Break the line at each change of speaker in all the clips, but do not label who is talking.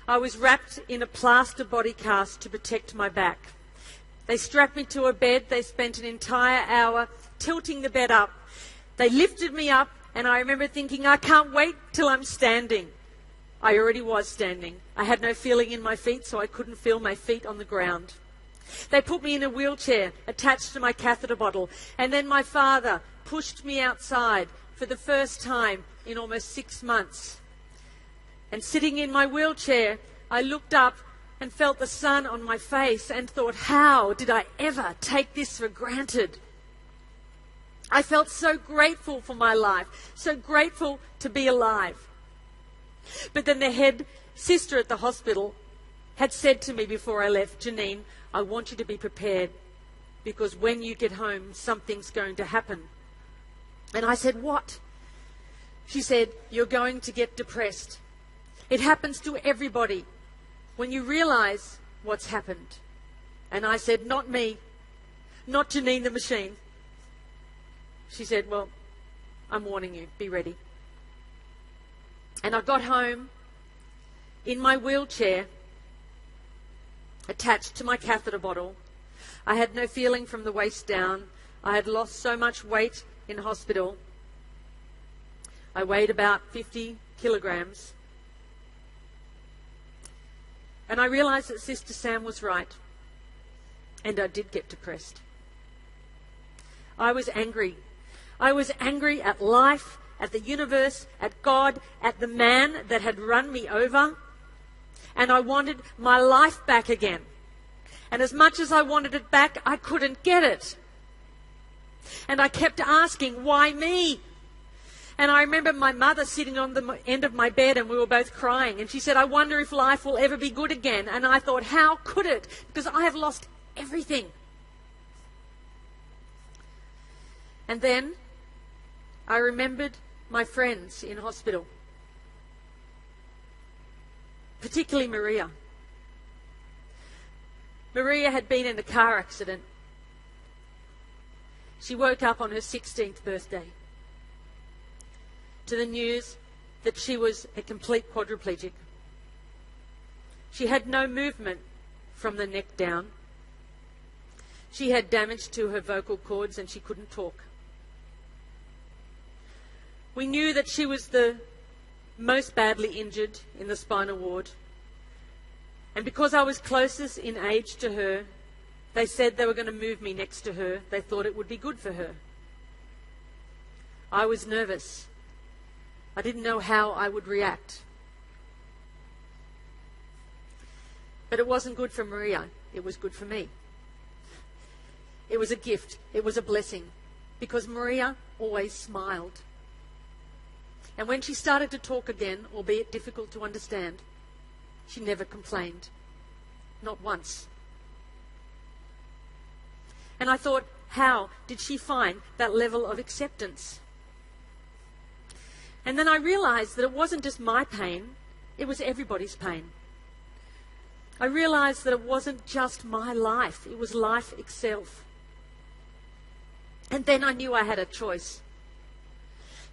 I was wrapped in a plaster body cast to protect my back. They strapped me to a bed. They spent an entire hour tilting the bed up. They lifted me up, and I remember thinking, I can't wait till I'm standing. I already was standing. I had no feeling in my feet, so I couldn't feel my feet on the ground. They put me in a wheelchair attached to my catheter bottle, and then my father pushed me outside for the first time in almost 6 months. And sitting in my wheelchair, I looked up and felt the sun on my face and thought, how did I ever take this for granted? I felt so grateful for my life, so grateful to be alive. But then the head sister at the hospital had said to me before I left, Janine, I want you to be prepared because when you get home, something's going to happen. And I said, what? She said, you're going to get depressed. It happens to everybody when you realize what's happened. And I said, not me, not Janine the machine. She said, well, I'm warning you, be ready. And I got home in my wheelchair, attached to my catheter bottle. I had no feeling from the waist down. I had lost so much weight in hospital. I weighed about 50 kilograms. And I realized that Sister Sam was right. And I did get depressed. I was angry. I was angry at life, at the universe, at God, at the man that had run me over. And I wanted my life back again. And as much as I wanted it back, I couldn't get it. And I kept asking, why me? And I remember my mother sitting on the end of my bed and we were both crying. And she said, I wonder if life will ever be good again. And I thought, how could it? Because I have lost everything. And then I remembered my friends in hospital, particularly Maria. Maria had been in a car accident. She woke up on her 16th birthday to the news that she was a complete quadriplegic. She had no movement from the neck down. She had damage to her vocal cords and she couldn't talk. We knew that she was the most badly injured in the spinal ward. And because I was closest in age to her, they said they were going to move me next to her. They thought it would be good for her. I was nervous. I didn't know how I would react. But it wasn't good for Maria. It was good for me. It was a gift. It was a blessing. Because Maria always smiled. And when she started to talk again, albeit difficult to understand, she never complained. Not once. And I thought, how did she find that level of acceptance? And then I realized that it wasn't just my pain, it was everybody's pain. I realized that it wasn't just my life, it was life itself. And then I knew I had a choice.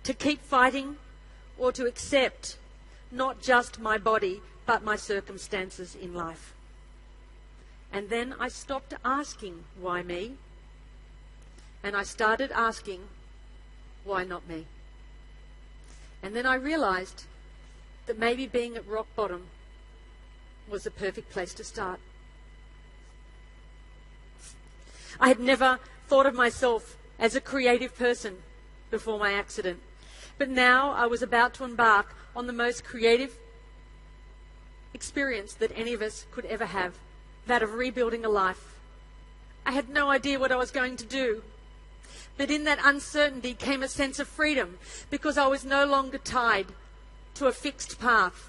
To keep fighting or to accept not just my body, but my circumstances in life. And then I stopped asking, why me? And I started asking, why not me? And then I realized that maybe being at rock bottom was the perfect place to start. I had never thought of myself as a creative person before my accident. But now I was about to embark on the most creative experience that any of us could ever have, that of rebuilding a life. I had no idea what I was going to do. But in that uncertainty came a sense of freedom because I was no longer tied to a fixed path.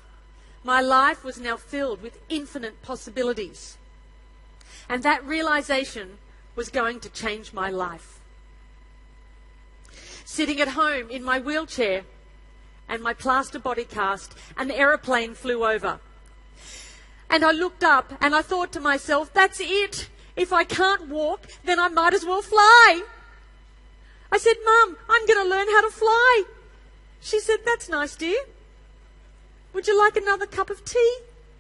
My life was now filled with infinite possibilities. And that realization was going to change my life. Sitting at home in my wheelchair and my plaster body cast, an aeroplane flew over. And I looked up and I thought to myself, that's it. If I can't walk, then I might as well fly. I said, Mum, I'm going to learn how to fly. She said, that's nice, dear. Would you like another cup of tea?